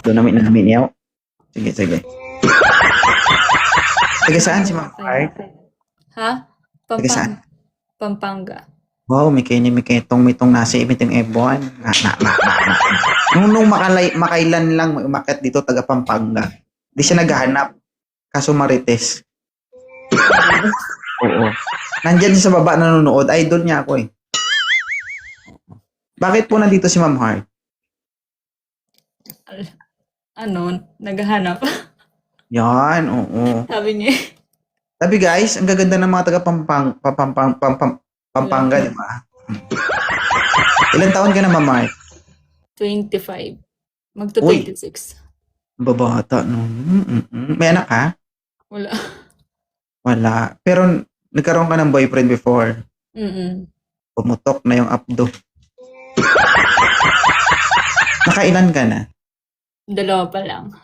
Doon namin yaw. Sige, sige. Taga saan si Ma'am Art? Ha? Taga saan? Pampanga. Wow, may kitong mitong nasa imiting ebon. Nung makailan lang umakyat dito taga Pampanga. Di siya naghahanap. Kaso Marites. Oo. Nandyan siya sa baba nanonood. Idol niya ako eh. Bakit po nandito si Ma'am Heart? Naghahanap. Yan, oo. Sabi niya. Sabi guys, ang gaganda ng mga taga Pampanga, di ba? Ilan taon ka na, Ma'am Heart? 25. Magto-26. Babata, no? May anak ka? Wala. Wala. Pero nagkaroon ka ng boyfriend before. Pumutok na yung abdo. Nakailan ka na? 2 pa lang.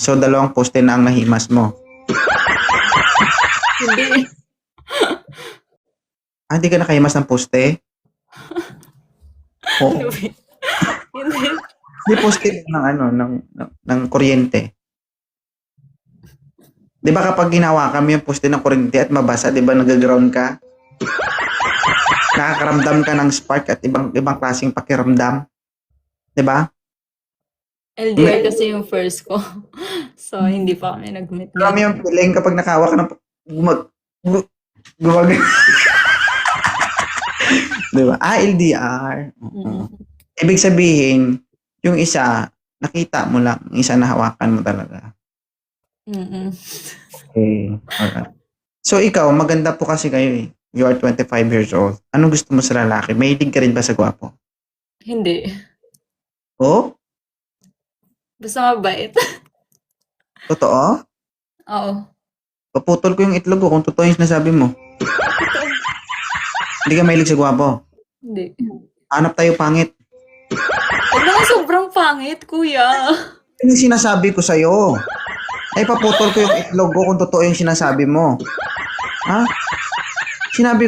So 2 poste na ang nahimas mo. Hindi. Hindi ka nakahimas ng poste? Oo. Hindi. Hindi poste ng kuryente. Di ba kapag ginawa kami yung poste ng kuryente at mabasa, di ba nag-ground ka? Nakakaramdam ka ng spark at ibang klaseng pakiramdam. Di ba? LDR kasi yung first ko. So, hindi pa kami nag-meet. Alam mo yung feeling kapag nakawa ka ng gumag... Di ba? LDR. Ibig sabihin, yung isa, nakita mo lang, yung isa nahawakan mo talaga. Okay. Alright. So, ikaw, maganda po kasi kayo eh. You are 25 years old. Ano gusto mo sa lalaki? Mahilig ka rin ba sa gwapo? Hindi. Oh? Basta mabait. Totoo? Oo. Paputol ko yung itlog ko kung totoo yung sinasabi mo. Hindi ka mahilig sa gwapo? Hindi. Hanap tayo pangit. Wala, sobrang pangit, kuya. Ano yung sinasabi ko sa'yo? Ay, paputol ko yung itlog ko kung totoo yung sinasabi mo. Ha? Sinabi ko